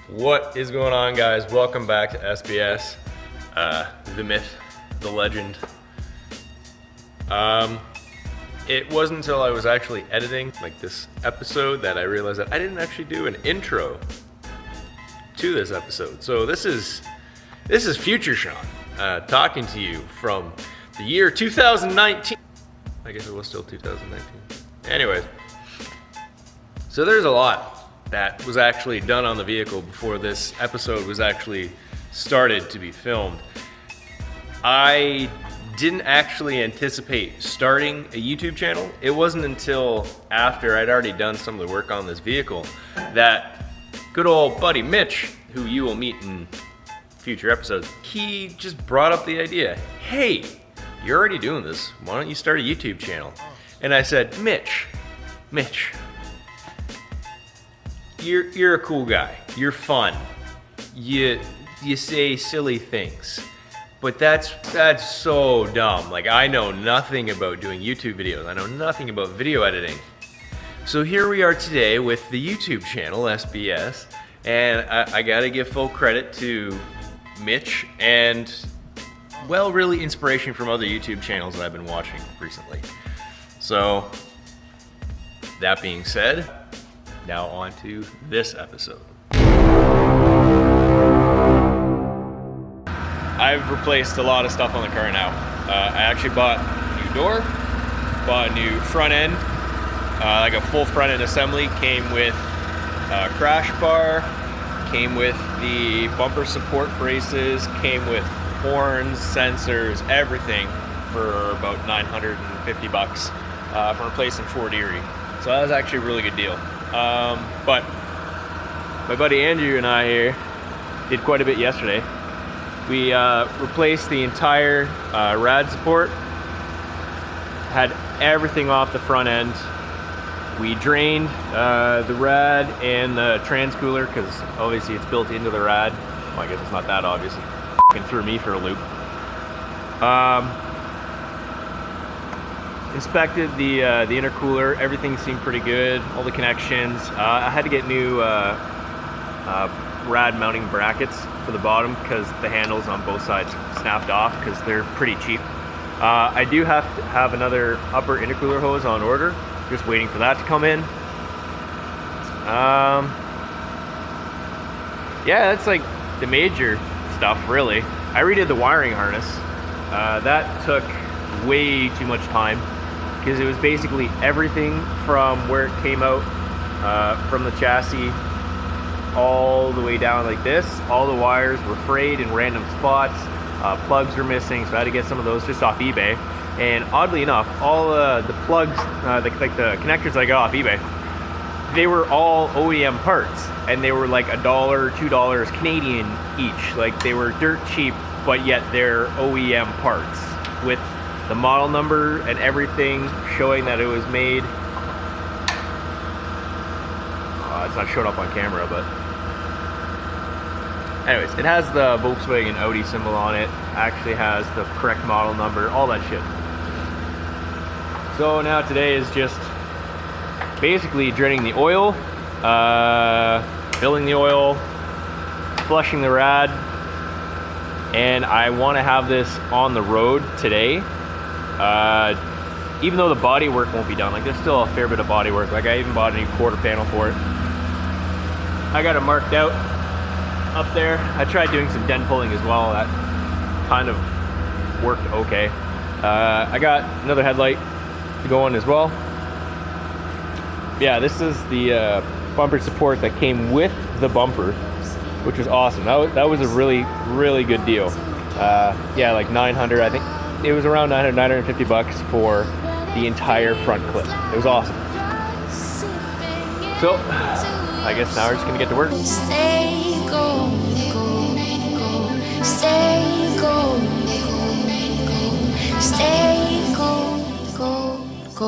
What is going on, guys? Welcome back to SBS, the myth, the legend. It wasn't until I was actually editing like this episode that I realized that I didn't actually do an intro to this episode. So this is future Sean talking to you from the year 2019. I guess it was still 2019. Anyways, so there's a lot that was actually done on the vehicle before this episode was actually started to be filmed. I didn't actually anticipate starting a YouTube channel. It wasn't until after I'd already done some of the work on this vehicle that good old buddy Mitch, who you will meet in future episodes, he just brought up the idea, hey, you're already doing this, why don't you start a YouTube channel? And I said, Mitch, you're a cool guy. You're fun. You say silly things, but that's so dumb. Like, I know nothing about doing YouTube videos. I know nothing about video editing. So here we are today with the YouTube channel SBS, and I gotta give full credit to Mitch and, well, really inspiration from other YouTube channels that I've been watching recently. So that being said, now on to this episode. I've replaced a lot of stuff on the car now. I actually bought a new door, bought a new front end, like a full front end assembly. Came with a crash bar, came with the bumper support braces, came with horns, sensors, everything for about $950 for replacing Ford Erie. So that was actually a really good deal. But my buddy Andrew and I here did quite a bit yesterday. We replaced the entire rad support, had everything off the front end. We drained the rad and the trans cooler because obviously it's built into the rad. Well, I guess it's not that obvious. It fucking threw me for a loop. Inspected the intercooler. Everything seemed pretty good. All the connections. I had to get new rad mounting brackets for the bottom because the handles on both sides snapped off because they're pretty cheap. I do have to have another upper intercooler hose on order. Just waiting for that to come in. Yeah, that's like the major stuff, really. I redid the wiring harness. That took way too much time because it was basically everything from where it came out from the chassis all the way down like this. All the wires were frayed in random spots. Plugs were missing, so I had to get some of those just off eBay. And oddly enough, all the plugs, like the connectors I got off eBay, they were all OEM parts, and they were like $1, $2 Canadian each. Like, they were dirt cheap, but yet they're OEM parts with the model number and everything showing that it was made. It's not showing up on camera, but anyways, it has the Volkswagen Audi symbol on it, actually has the correct model number, all that shit. So now today is just basically draining the oil, filling the oil, flushing the rad, and I want to have this on the road today. Even though the body work won't be done, like, there's still a fair bit of body work. Like, I even bought a new quarter panel for it. I got it marked out up there. I tried doing some dent pulling as well. That kind of worked okay. I got another headlight going as well. Yeah, this is the bumper support that came with the bumper, which was awesome. That was a really good deal. Yeah, like 900, I think it was around 950 bucks for the entire front clip. It was awesome. So I guess now we're just gonna get to work. Stay go, stay go, stay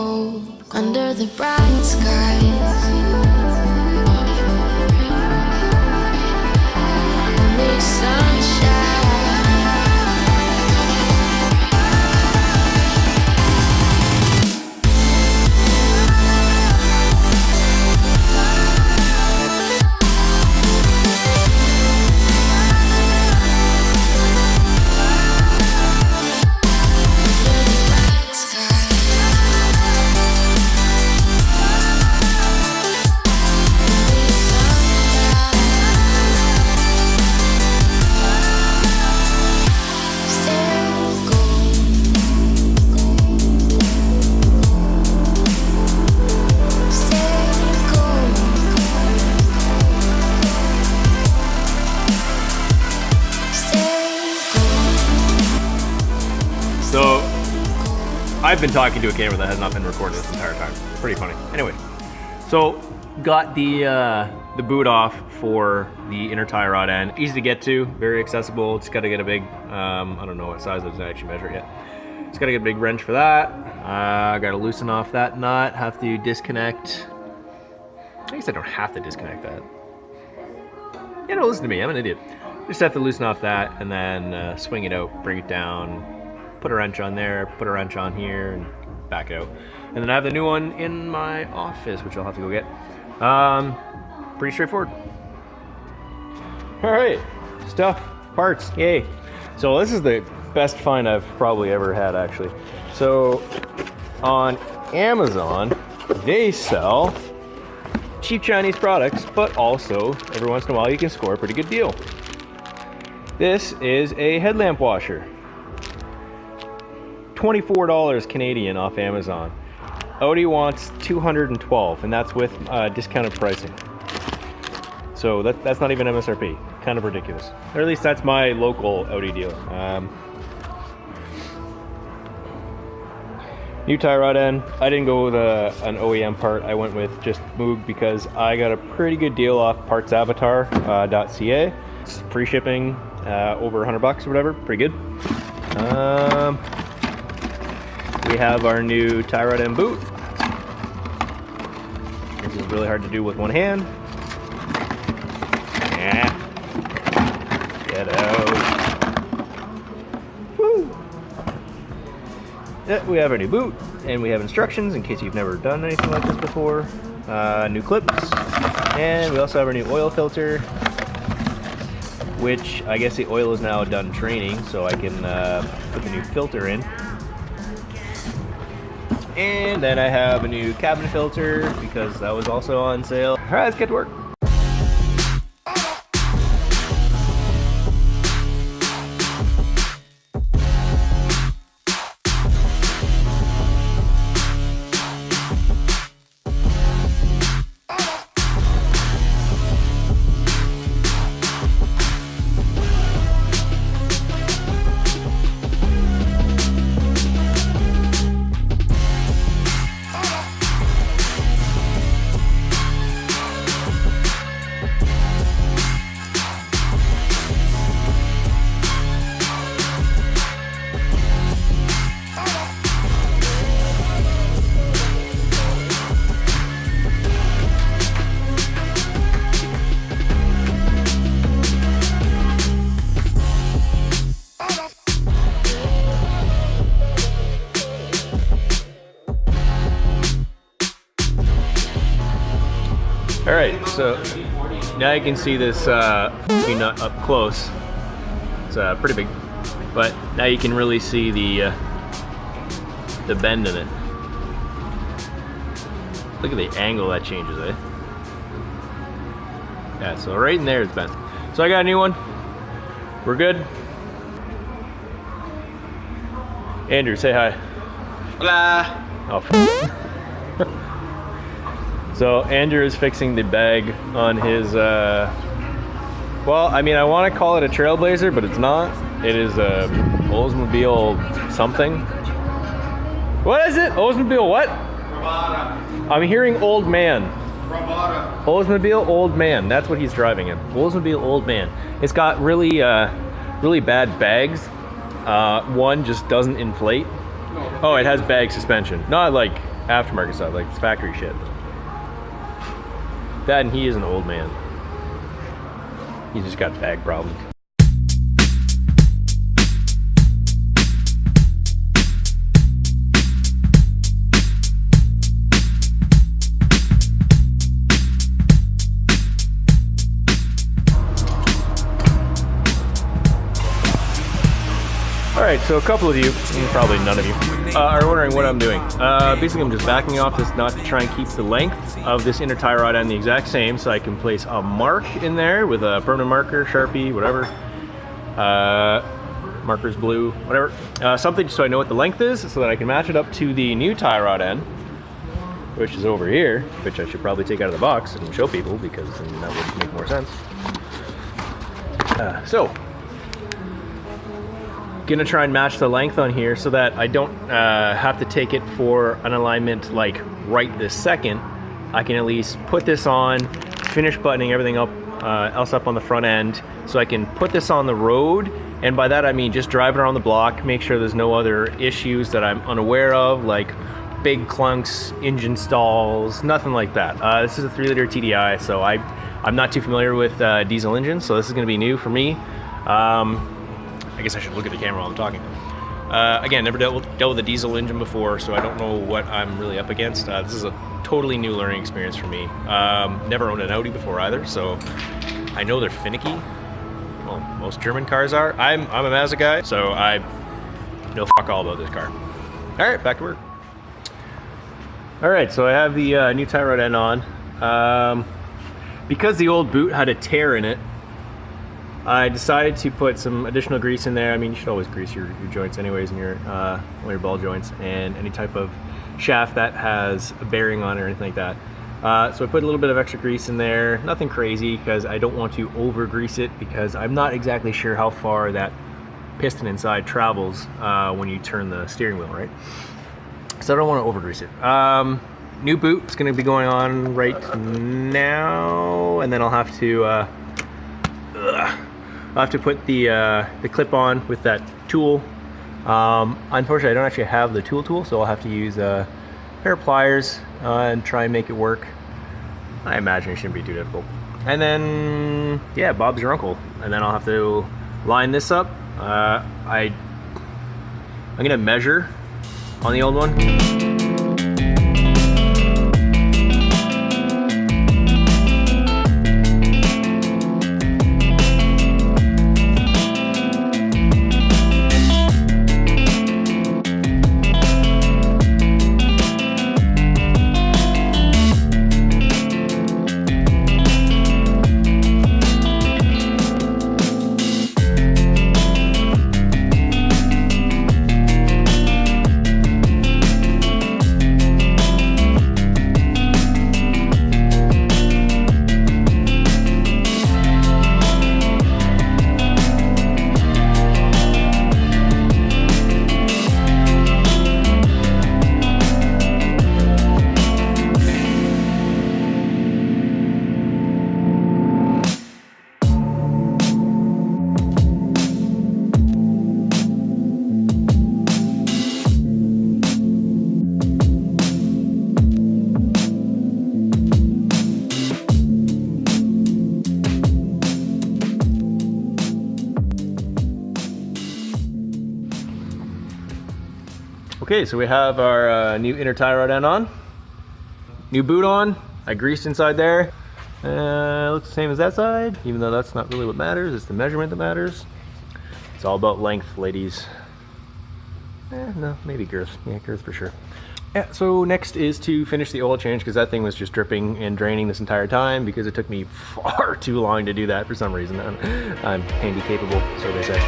go under the bright skies. Only sunshine. I've been talking to a camera that has not been recorded this entire time. Pretty funny. Anyway, so got the boot off for the inner tie rod end. Easy to get to, very accessible. It's got to get a big, I don't know what size I didn't actually measure it yet. It's got to get a big wrench for that. I got to loosen off that nut, have to disconnect. I guess I don't have to disconnect that. Yeah, no, listen to me, I'm an idiot. Just have to loosen off that and then swing it out, bring it down, put a wrench on there, put a wrench on here, and back out. And then I have the new one in my office, which I'll have to go get. Pretty straightforward. All right, stuff, parts, yay. So this is the best find I've probably ever had, actually. So on Amazon, they sell cheap Chinese products, but also every once in a while you can score a pretty good deal. This is a headlamp washer. $24 Canadian off Amazon. Audi wants $212, and that's with discounted pricing. So that's not even MSRP. Kind of ridiculous. Or at least that's my local Audi deal. New tie rod end. I didn't go with an OEM part. I went with just Moog because I got a pretty good deal off partsavatar.ca. It's free shipping, over $100 or whatever. Pretty good. We have our new tie rod end boot. This is really hard to do with one hand. Yeah. Get out. Woo! Yeah, we have our new boot, and we have instructions in case you've never done anything like this before. New clips, and we also have our new oil filter, which I guess the oil is now done training, so I can put the new filter in. And then I have a new cabin filter because that was also on sale. All right, let's get to work. Alright, so now you can see this nut up close. It's pretty big, but now you can really see the bend in it. Look at the angle that changes, eh? Yeah, so right in there is bent. So I got a new one. We're good. Andrew, say hi. Hola. Oh. So Andrew is fixing the bag on his, well, I mean, I want to call it a Trailblazer, but it's not. It is a Oldsmobile something. What is it? Oldsmobile what? Bravada. I'm hearing old man. Bravada. Oldsmobile old man. That's what he's driving in. Oldsmobile old man. It's got really, really bad bags. One just doesn't inflate. Oh, it has bag suspension. Not like aftermarket stuff, like it's factory shit. That and he is an old man. He's just got bag problems. Alright, so a couple of you, probably none of you, are wondering what I'm doing. Basically I'm just backing off this nut to try and keep the length of this inner tie rod end the exact same so I can place a mark in there with a permanent marker, Sharpie, whatever. Marker's blue, whatever. Something so I know what the length is so that I can match it up to the new tie rod end, which is over here, which I should probably take out of the box and show people because then that would make more sense. So, gonna try and match the length on here so that I don't have to take it for an alignment like right this second. I can at least put this on, finish buttoning everything up, else up on the front end, so I can put this on the road. And by that I mean just drive it around the block, make sure there's no other issues that I'm unaware of, like big clunks, engine stalls, nothing like that. This is a 3-liter TDI, so I'm not too familiar with diesel engines, so this is gonna be new for me. I guess I should look at the camera while I'm talking. Again, never dealt with a diesel engine before, so I don't know what I'm really up against. This is a totally new learning experience for me. Never owned an Audi before either, so I know they're finicky. Well, most German cars are. I'm a Mazda guy, so I know fuck all about this car. All right, back to work. All right, so I have the new tie rod end on. Because the old boot had a tear in it, I decided to put some additional grease in there. I mean, you should always grease your joints anyways, and all your ball joints, and any type of shaft that has a bearing on it or anything like that. So I put a little bit of extra grease in there, nothing crazy, because I don't want to over grease it, because I'm not exactly sure how far that piston inside travels when you turn the steering wheel, right? So I don't want to over grease it. New boot is going to be going on right now, and then I'll have to put the clip on with that tool. Unfortunately, I don't actually have the tool, so I'll have to use a pair of pliers and try and make it work. I imagine it shouldn't be too difficult. And then, yeah, Bob's your uncle. And then I'll have to line this up. I'm gonna measure on the old one. Okay, so we have our new inner tie rod end on. New boot on. I greased inside there. Looks the same as that side, even though that's not really what matters. It's the measurement that matters. It's all about length, ladies. No, maybe girth. Yeah, girth for sure. Yeah, so next is to finish the oil change, because that thing was just dripping and draining this entire time, because it took me far too long to do that for some reason. I'm handy capable, so they say.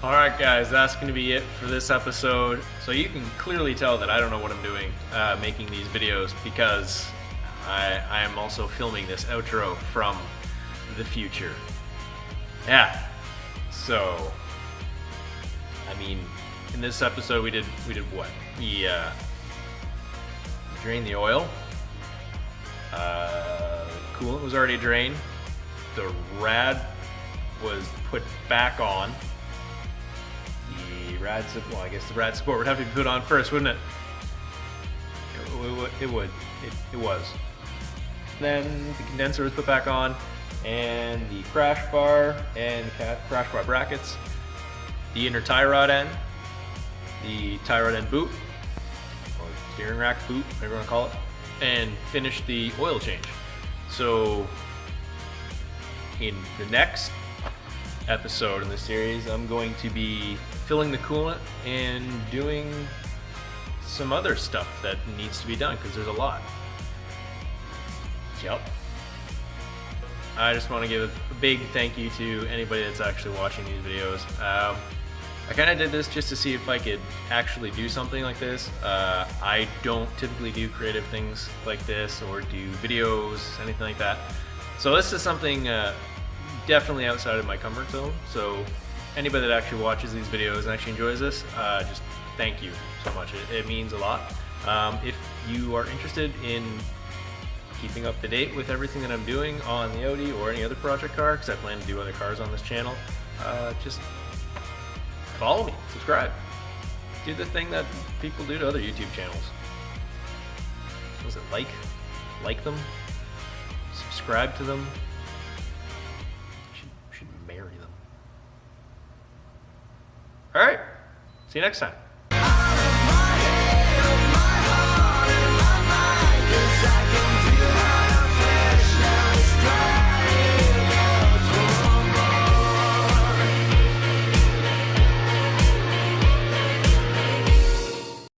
Alright guys, that's going to be it for this episode. So you can clearly tell that I don't know what I'm doing making these videos, because I am also filming this outro from the future. Yeah, so I mean, in this episode we did what? We drained the oil. The coolant was already drained. The rad was put back on. The rad, well, I guess the rad support would have to be put on first, wouldn't it? It would. It was. Then the condenser was put back on, and the crash bar and the crash bar brackets, the inner tie rod end, the tie rod end boot, steering rack, boot, whatever you want to call it, and finish the oil change. So in the next episode in the series, I'm going to be filling the coolant and doing some other stuff that needs to be done because there's a lot. Yep. I just want to give a big thank you to anybody that's actually watching these videos. I kind of did this just to see if I could actually do something like this. I don't typically do creative things like this or do videos, anything like that. So this is something definitely outside of my comfort zone. So anybody that actually watches these videos and actually enjoys this, just thank you so much. It means a lot. If you are interested in keeping up to date with everything that I'm doing on the Audi or any other project car, because I plan to do other cars on this channel, just follow me, subscribe. Do the thing that people do to other YouTube channels. What was it, like them, subscribe to them. Should marry them. All right, see you next time.